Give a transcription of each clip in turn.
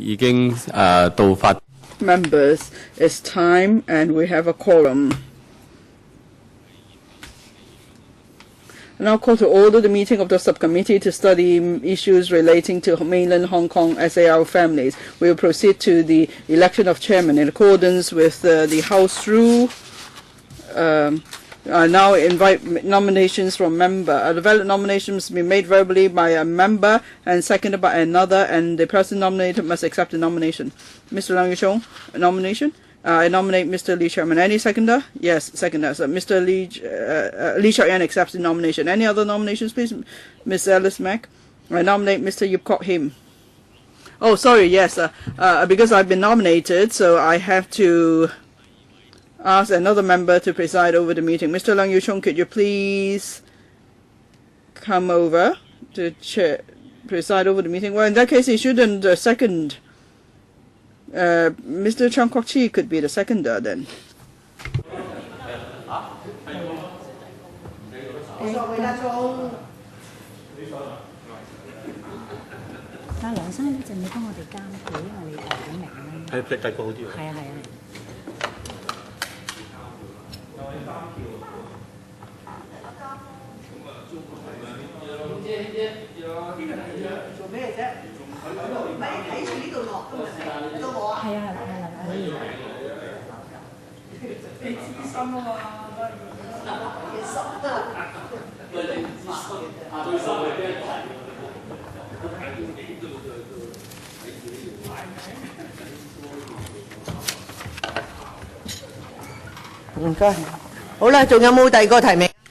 已經到發。Members, it's time and we have a quorum. I now call to order the meeting of the subcommittee to study issues relating to mainland Hong Kong SAR families. We will proceed to the election of chairman in accordance with the House rule. I now invite nominations from member. The valid nominations be made verbally by a member and seconded by another, and the person nominated must accept the nomination. Mr. Leung Yiu-chung, a nomination. I nominate Mr. Lee Chairman. Any seconder? Yes, seconder. So Mr. Lee Chok-yan accepts the nomination. Any other nominations, please? Ms. Alice Mack. I nominate Mr. Yip Kok Him. Oh, sorry, yes. Because I've been nominated, so I have to ask another member to preside over the meeting. Mr. Leung Yiu-chung, could you please come over to preside over the meeting? Well, in that case, he shouldn't second. Mr. Chang Kwok-chi could be the seconder then.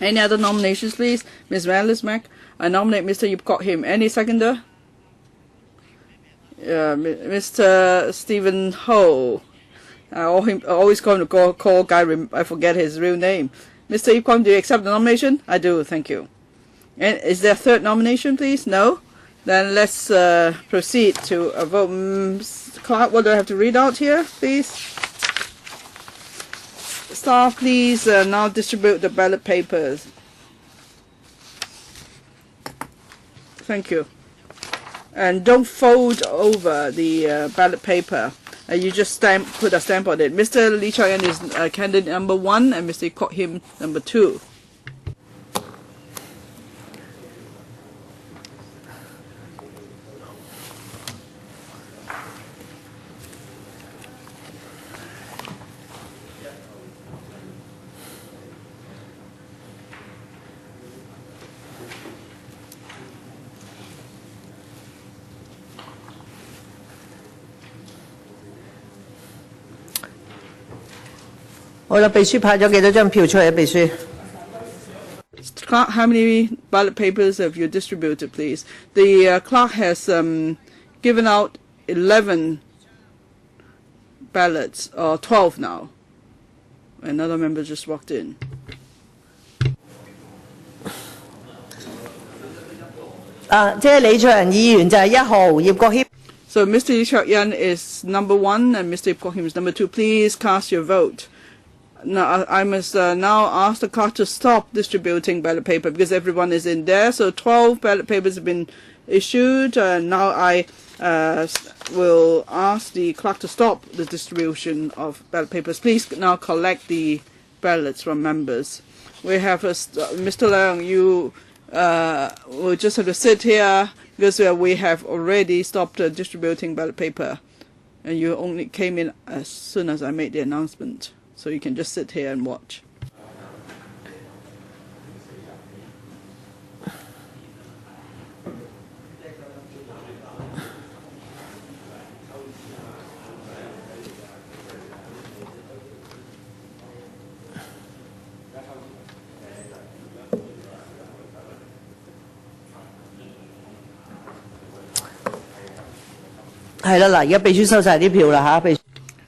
Any other nominations, please? Ms. Alice Mack. I nominate Mr. Yip Kok Him. Any seconder? Mr. Stephen Ho. I always going to call guy. I forget his real name. Mr. Yip Kok, do you accept the nomination? I do. Thank you. And is there a third nomination, please? No. Then let's proceed to a vote. Clark, what do I have to read out here, please? Staff, please now distribute the ballot papers. Thank you. And don't fold over the ballot paper. You just put a stamp on it. Mr. Lee Chok-yan is candidate number 1 and Mr. Kok Him number 2. Clerk, how many ballot papers have you distributed, please? The clerk has given out 11 ballots, or 12 now. Another member just walked in. So Mr. Lee Chok-yan is number 1 and Mr. Yip Kok Him is number 2. Please cast your vote. Now, I must now ask the clerk to stop distributing ballot paper because everyone is in there. So 12 ballot papers have been issued. Now I will ask the clerk to stop the distribution of ballot papers. Please now collect the ballots from members. We have Mr. Leung, you will just have to sit here because we have already stopped distributing ballot paper. And you only came in as soon as I made the announcement. So you can just sit here and watch.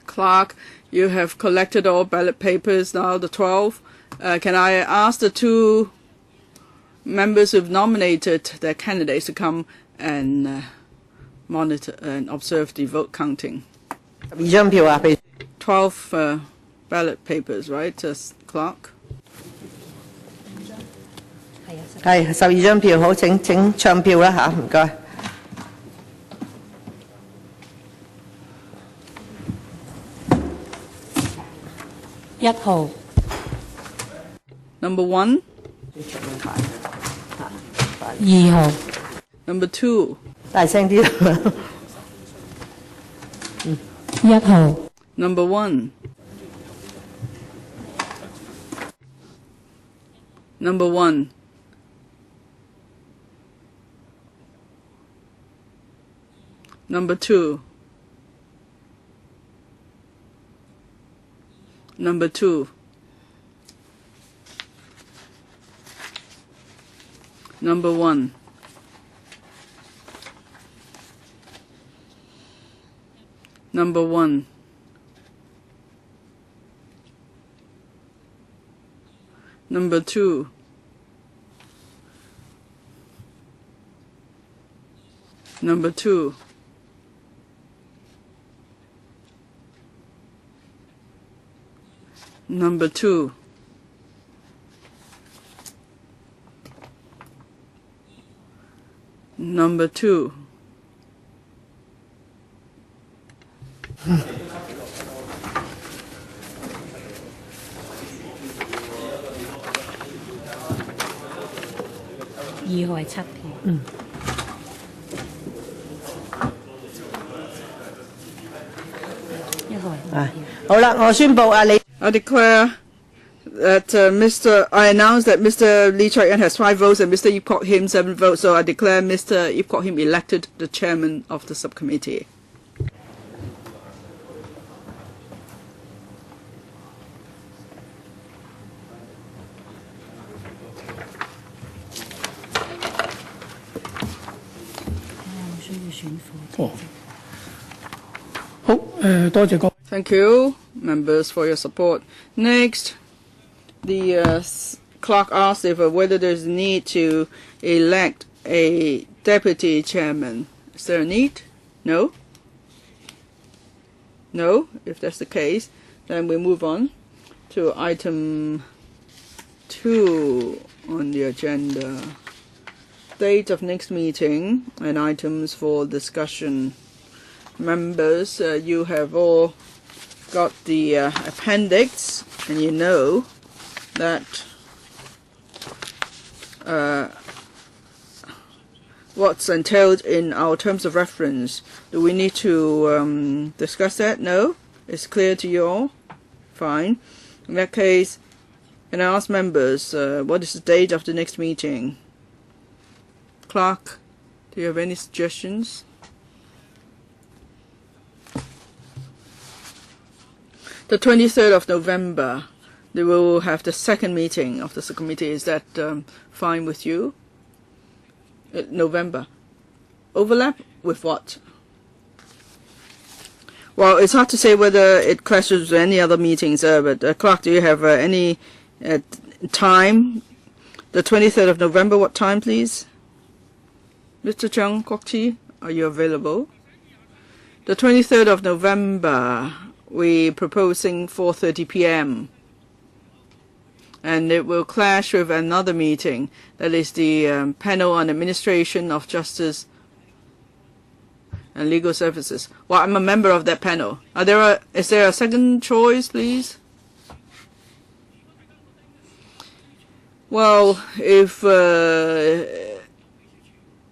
Clerk, you have collected all ballot papers now, the 12. Can I ask the 2 members who've nominated their candidates to come and monitor and observe the vote counting? 12 ballot papers, right, clerk? 係12張票，好，請唱票啦嚇，唔該。1號 Number 1, 2號 Number 2, 大聲啲啦。1號 Number 1, Number 1, Number 2, Number 2, Number 1, Number 1, Number 2, Number 2, Number 2, Number 2,2號係7票。1號係5票。好啦，我宣布李 I declare that I announce that Mr. Lee Choi-en has 5 votes and Mr. Ip Kok Him 7 votes. So I declare Mr. Ip Kok Him elected the chairman of the subcommittee. Thank you, members, for your support. Next, the clerk asked if whether there's a need to elect a deputy chairman. Is there a need? No? No? If that's the case, then we move on to item 2 on the agenda. Date of next meeting and items for discussion. Members, you have all got the appendix, and you know that what's entailed in our terms of reference. Do we need to discuss that? No? It's clear to you all? Fine. In that case, can I ask members, what is the date of the next meeting? Clerk, do you have any suggestions? The 23rd of November, they will have the second meeting of the subcommittee. Is that fine with you? November. Overlap with what? Well, it's hard to say whether it clashes with any other meetings, but Clerk, do you have any time? The 23rd of November, what time, please? Mr. Chung Kwok-chi, are you available? The 23rd of November, we're proposing 4:30 p.m. and it will clash with another meeting, that is the panel on administration of justice and legal services. Well, I'm a member of that panel. Is there a second choice, please? Well, if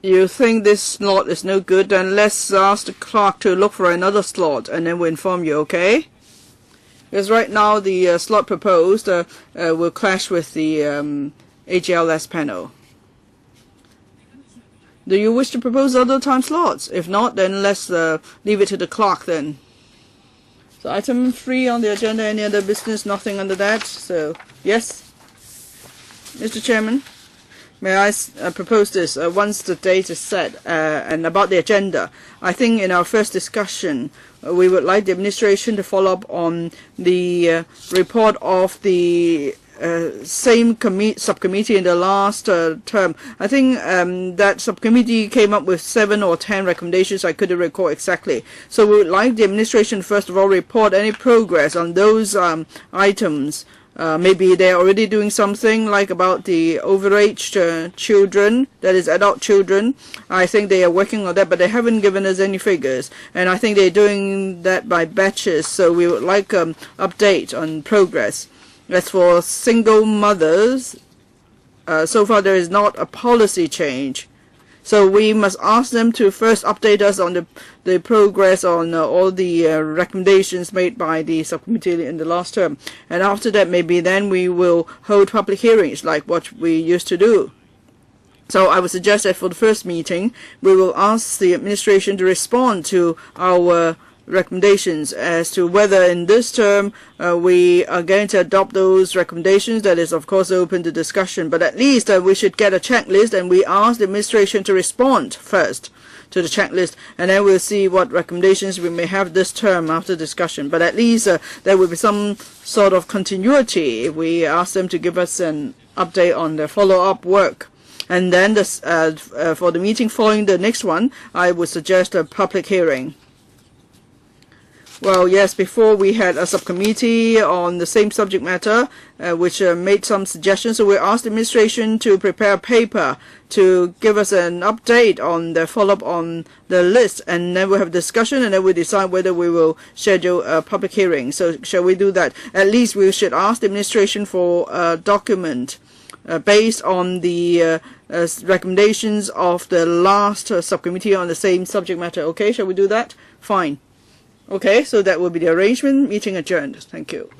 you think this slot is no good, then let's ask the clerk to look for another slot, and then we'll inform you, okay? Because right now the slot proposed will clash with the AGLS panel. Do you wish to propose other time slots? If not, then let's leave it to the clerk then. So item 3 on the agenda, any other business? Nothing under that. So, yes? Mr. Chairman? May I propose this once the date is set and about the agenda. I think in our first discussion we would like the administration to follow up on the report of the same subcommittee in the last term. I think that subcommittee came up with 7 or 10 recommendations. I couldn't recall exactly. So we would like the administration first of all report any progress on those items. Maybe they're already doing something like about the overage children, that is adult children. I think they are working on that, but they haven't given us any figures. And I think they're doing that by batches, so we would like update on progress. As for single mothers, so far there is not a policy change. So we must ask them to first update us on the progress on all the recommendations made by the subcommittee in the last term. And after that, maybe then we will hold public hearings like what we used to do. So I would suggest that for the first meeting, we will ask the administration to respond to our recommendations as to whether in this term we are going to adopt those recommendations. That is, of course, open to discussion. But at least we should get a checklist, and we ask the administration to respond first to the checklist, and then we'll see what recommendations we may have this term after discussion. But at least there will be some sort of continuity if we ask them to give us an update on their follow-up work. And then for the meeting following the next one, I would suggest a public hearing. Well, yes, before we had a subcommittee on the same subject matter, which made some suggestions. So we asked the administration to prepare a paper to give us an update on the follow-up on the list, and then we'll have a discussion, and then we'll decide whether we will schedule a public hearing. So shall we do that? At least we should ask the administration for a document based on the recommendations of the last subcommittee on the same subject matter. Okay, shall we do that? Fine. Okay, so that will be the arrangement. Meeting adjourned. Thank you.